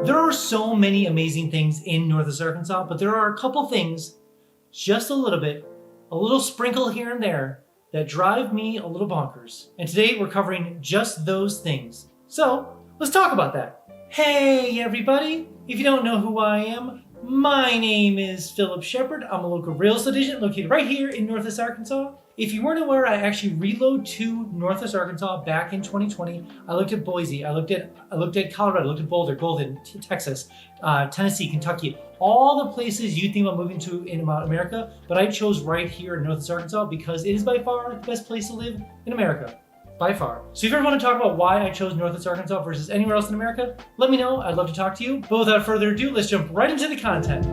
There are so many amazing things in Northwest Arkansas, but there are a couple things, just a little bit, a little sprinkle here and there, that drive me a little bonkers. And today we're covering just those things. So let's talk about that. Hey everybody, if you don't know who I am, my name is Phillip Shepard. I'm a local real estate agent located right here in Northwest Arkansas. If you weren't aware, I actually reloaded to Northwest Arkansas back in 2020. I looked at Boise, I looked at Colorado, I looked at Boulder, Golden, Texas, Tennessee, Kentucky, all the places you think about moving to in America, but I chose right here in Northwest Arkansas because it is by far the best place to live in America. By far. So if you ever want to talk about why I chose Northwest Arkansas versus anywhere else in America, let me know. I'd love to talk to you. But without further ado, let's jump right into the content.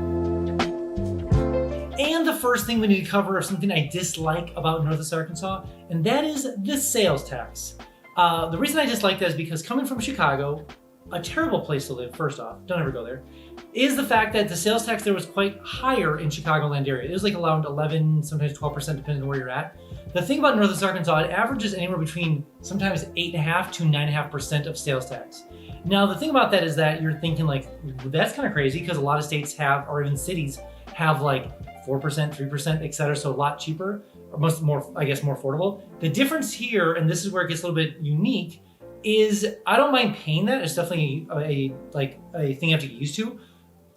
And the first thing we need to cover is something I dislike about Northwest Arkansas, and that is the sales tax. The reason I dislike that is because coming from Chicago, a terrible place to live, first off, don't ever go there, is the fact that the sales tax there was quite higher in Chicagoland area. It was like around 11, sometimes 12%, depending on where you're at. The thing about Northwest Arkansas, it averages anywhere between sometimes 8.5% to 9.5% of sales tax. Now, the thing about that is that you're thinking like, that's kind of crazy because a lot of states have, or even cities have like 4%, 3%, etc. So a lot cheaper, or more affordable. The difference here, and this is where it gets a little bit unique, is I don't mind paying that. It's definitely a thing you have to get used to.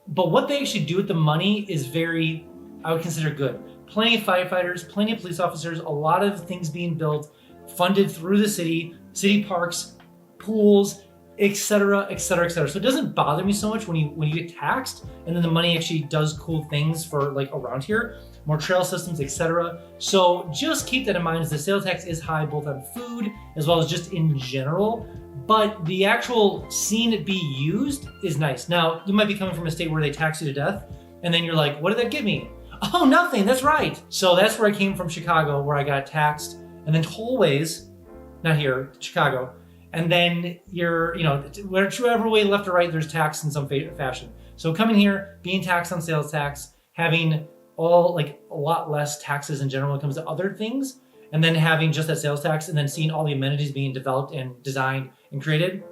But what they actually do with the money is very, I would consider good. Plenty of firefighters, plenty of police officers, a lot of things being built, funded through the city parks, pools, etc., etc., etc. So it doesn't bother me so much when you get taxed, and then the money actually does cool things for like around here, more trail systems, etc. So just keep that in mind, as the sales tax is high both on food as well as just in general. But the actual seeing it be used is nice. Now, you might be coming from a state where they tax you to death, and then you're like, what did that give me? Oh, nothing, that's right. So that's where I came from, Chicago, where I got taxed, and then tollways, not here, Chicago, and then you're, whichever way, left or right, there's tax in some fashion. So coming here, being taxed on sales tax, having a lot less taxes in general when it comes to other things, and then having just that sales tax, and then seeing all the amenities being developed and designed and created,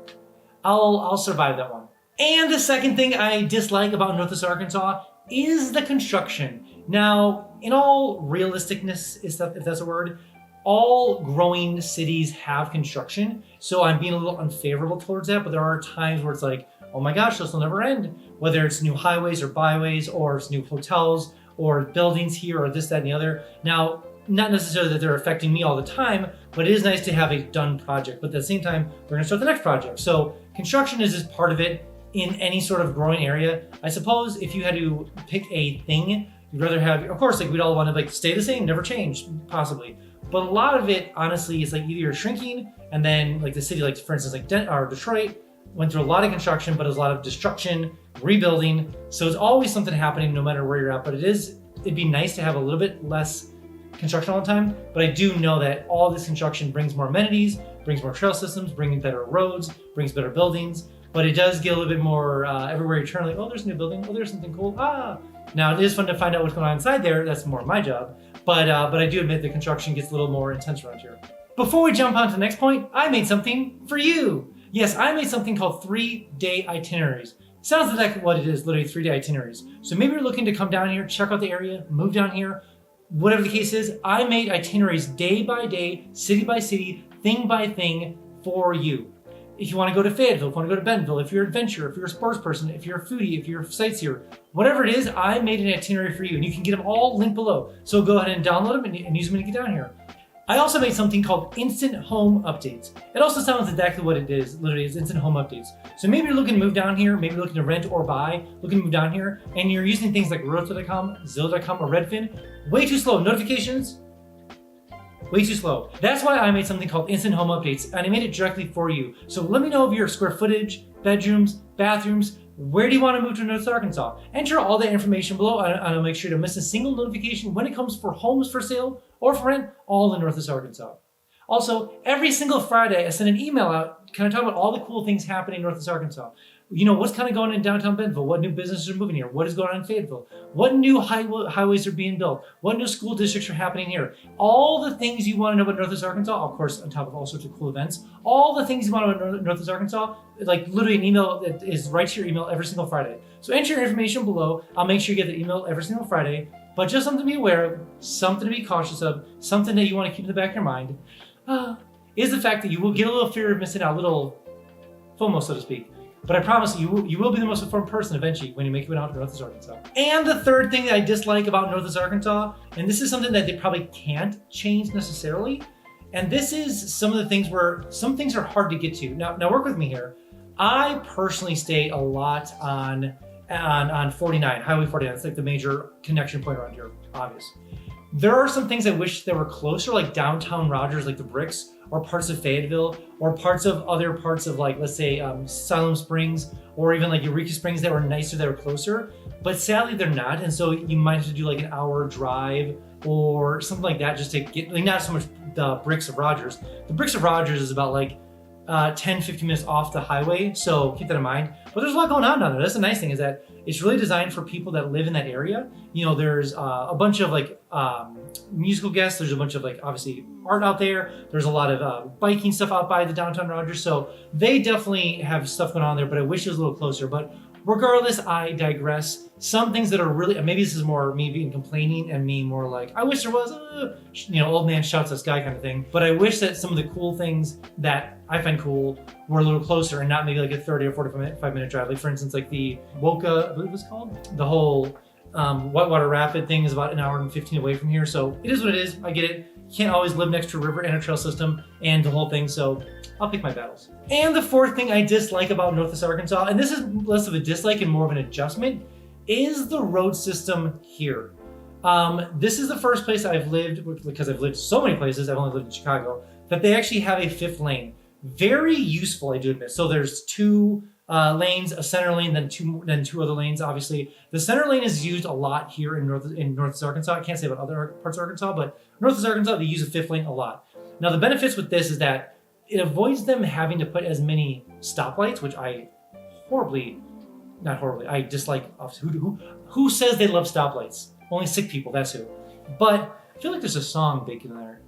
I'll survive that one. And the second thing I dislike about Northwest Arkansas is the construction. Now, in all realisticness, if that's a word, all growing cities have construction, so I'm being a little unfavorable towards that, but there are times where it's like, oh my gosh, this will never end. Whether it's new highways or byways, or it's new hotels, or buildings here, or this, that, and the other. Now, not necessarily that they're affecting me all the time, but it is nice to have a done project. But at the same time, we're gonna start the next project. So construction is just part of it in any sort of growing area. I suppose if you had to pick a thing, you'd rather have, of course, like we'd all want to stay the same, never change, possibly. But a lot of it, honestly, is like either you're shrinking, and then like the city, like for instance, like Detroit, went through a lot of construction, but it was a lot of destruction, rebuilding. So it's always something happening no matter where you're at. But it'd be nice to have a little bit less construction all the time. But I do know that all this construction brings more amenities, brings more trail systems, brings better roads, brings better buildings. But it does get a little bit more everywhere you turn, like, oh, there's a new building, oh, there's something cool, Now, it is fun to find out what's going on inside there. That's more my job. But I do admit the construction gets a little more intense around here. Before we jump on to the next point, I made something for you. Yes, I made something called 3-day itineraries. Sounds like what it is, literally 3-day itineraries. So maybe you're looking to come down here, check out the area, move down here, whatever the case is. I made itineraries day by day, city by city, thing by thing for you. If you want to go to Fayetteville, if you want to go to Bentonville, if you're an adventurer, if you're a sports person, if you're a foodie, if you're a sightseer, whatever it is, I made an itinerary for you, and you can get them all linked below. So go ahead and download them and use them when you get down here. I also made something called Instant Home Updates. It also sounds exactly what it is, literally, it's Instant Home Updates. So maybe you're looking to move down here, maybe you're looking to rent or buy, looking to move down here, and you're using things like Realtor.com, Zillow.com, or Redfin. Way too slow. Notifications, way too slow. That's why I made something called Instant Home Updates, and I made it directly for you. So let me know of your square footage, bedrooms, bathrooms. Where do you want to move to Northwest Arkansas? Enter all that information below, and I'll make sure to miss a single notification when it comes for homes for sale or for rent, all in Northwest Arkansas. Also, every single Friday, I send an email out kind of talking about all the cool things happening in Northwest Arkansas. what's kind of going on in downtown Bentonville, what new businesses are moving here, what is going on in Fayetteville, what new highways are being built, what new school districts are happening here. All the things you want to know about Northwest Arkansas, of course, on top of all sorts of cool events, all the things you want to know about Northwest Arkansas, like literally an email that is right to your email every single Friday. So enter your information below. I'll make sure you get the email every single Friday, but just something to be aware of, something to be cautious of, something that you want to keep in the back of your mind, is the fact that you will get a little fear of missing out, a little FOMO, so to speak. But I promise you will be the most informed person eventually when you make it out to Northwest Arkansas. And the third thing that I dislike about Northwest Arkansas, and this is something that they probably can't change necessarily, and this is some of the things where some things are hard to get to. Now work with me here. I personally stay a lot on 49, Highway 49. It's like the major connection point around here, obvious. There are some things I wish that were closer, like downtown Rogers, like the Bricks, or parts of Fayetteville, or parts of other parts of, like, let's say Siloam Springs, or even like Eureka Springs that were nicer, that were closer. But sadly, they're not, and so you might have to do like an hour drive or something like that just to get, like, not so much the Bricks of Rogers. The Bricks of Rogers is about like 10, 15 minutes off the highway, so keep that in mind. But there's a lot going on down there. That's the nice thing, is that it's really designed for people that live in that area. There's a bunch of like musical guests. There's a bunch of like, obviously, art out there. There's a lot of biking stuff out by the downtown Rogers. So they definitely have stuff going on there, but I wish it was a little closer. But regardless, I digress. Some things that are really, maybe this is more me being complaining and me more like, I wish there was, old man shouts at sky kind of thing. But I wish that some of the cool things that I find cool were a little closer and not maybe like a 30 or 45 minute drive. Like, for instance, like the Woka, I believe it was called? The whole Whitewater Rapid thing is about an hour and 15 away from here. So it is what it is. I get it. You can't always live next to a river and a trail system and the whole thing. So I'll pick my battles. And the fourth thing I dislike about Northwest Arkansas, and this is less of a dislike and more of an adjustment, is the road system here. This is the first place I've lived, because I've lived so many places, I've only lived in Chicago, that they actually have a fifth lane. Very useful, I do admit. So there's two lanes, a center lane, then two other lanes, obviously. The center lane is used a lot here in Northwest Arkansas. I can't say about other parts of Arkansas, but Northwest Arkansas, they use a fifth lane a lot. Now, the benefits with this is that it avoids them having to put as many stoplights, which I I dislike. Who says they love stoplights? Only sick people, that's who. But I feel like there's a song baked in there.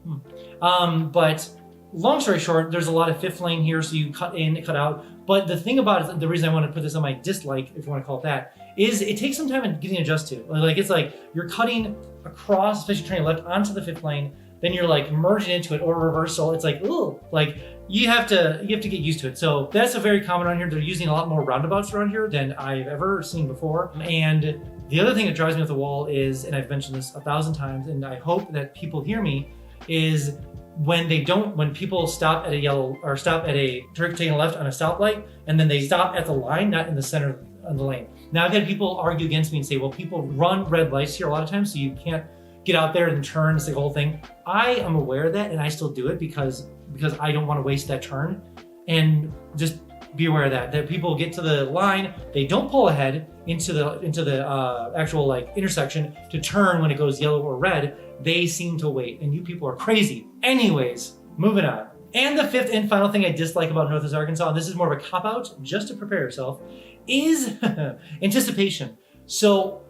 But long story short, there's a lot of fifth lane here, so you cut in, cut out. But the thing about it, the reason I want to put this on my dislike, if you want to call it that, is it takes some time in getting adjusted to. Like, it's like you're cutting across, especially turning left onto the fifth lane, then you're like merging into it, or reversal. It's like, ooh, like you have to get used to it. So that's a very common around here. They're using a lot more roundabouts around here than I've ever seen before. And the other thing that drives me up the wall is, and I've mentioned this 1,000 times, and I hope that people hear me, is when people stop at a yellow, or stop at taking a left on a stoplight, and then they stop at the line, not in the center of the lane. Now, I've had people argue against me and say, well, people run red lights here a lot of times, so you can't get out there and turn. It's the whole thing. I am aware of that, and I still do it because I don't want to waste that turn. And just be aware of that people get to the line, they don't pull ahead into the actual like intersection to turn when it goes yellow or red. They seem to wait, and you people are crazy. Anyways, moving on. And the fifth and final thing I dislike about Northwest Arkansas, and this is more of a cop-out, just to prepare yourself, is anticipation. So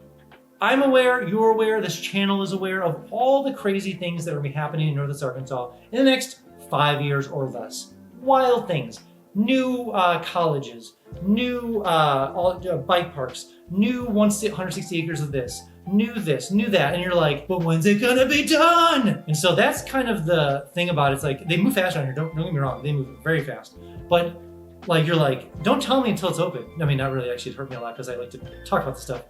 I'm aware, you're aware, this channel is aware of all the crazy things that are going to be happening in Northwest Arkansas in the next 5 years or less. Wild things. New colleges, new bike parks, new 160 acres of this, new that, and you're like, but when's it gonna be done? And so that's kind of the thing about it. It's like, they move fast around here, don't get me wrong, they move very fast. But like, you're like, don't tell me until it's open. I mean, not really, actually, it hurt me a lot because I like to talk about this stuff.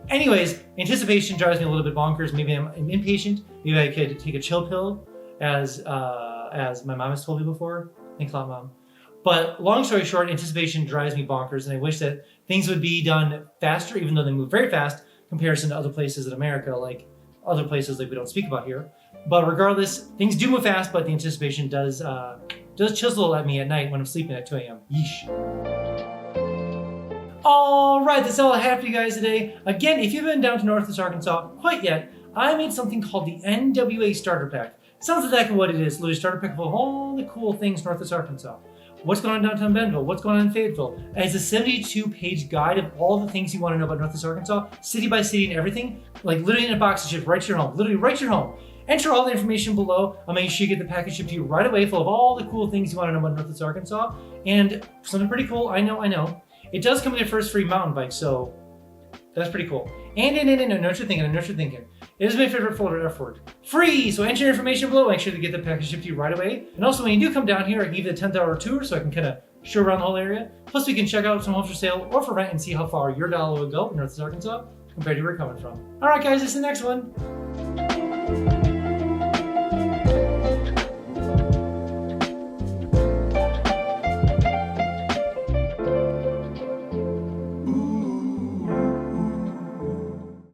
Anyways, anticipation drives me a little bit bonkers. Maybe I'm impatient. Maybe I could take a chill pill, as my mom has told me before. Thanks a lot, Mom. But long story short, anticipation drives me bonkers, and I wish that things would be done faster, even though they move very fast in comparison to other places in America, like other places like we don't speak about here. But regardless, things do move fast, but the anticipation does chisel at me at night when I'm sleeping at 2 a.m. Yeesh. All right, that's all I have for you guys today. Again, if you haven't been down to Northwest Arkansas quite yet, I made something called the NWA Starter Pack. Sounds exactly what it is, a little starter pack of all the cool things Northwest Arkansas. what's going on downtown Bentonville, what's going on in Fayetteville. It has a 72-page guide of all the things you want to know about Northwest Arkansas, city by city and everything, like literally in a box shipped right to your home, literally right to your home. Enter all the information below. I'll make sure you get the package shipped to you right away, full of all the cool things you want to know about Northwest Arkansas. And something pretty cool, I know. It does come with your first free mountain bike, so that's pretty cool. And I know what you're thinking. It is my favorite folder F word. Free! So enter your information below, make sure to get the package shipped to you right away. And also when you do come down here, I can give you the 10th-hour tour so I can kind of show around the whole area. Plus we can check out some homes for sale or for rent and see how far your dollar would go in Northwest Arkansas compared to where you're coming from. All right guys, this is the next one.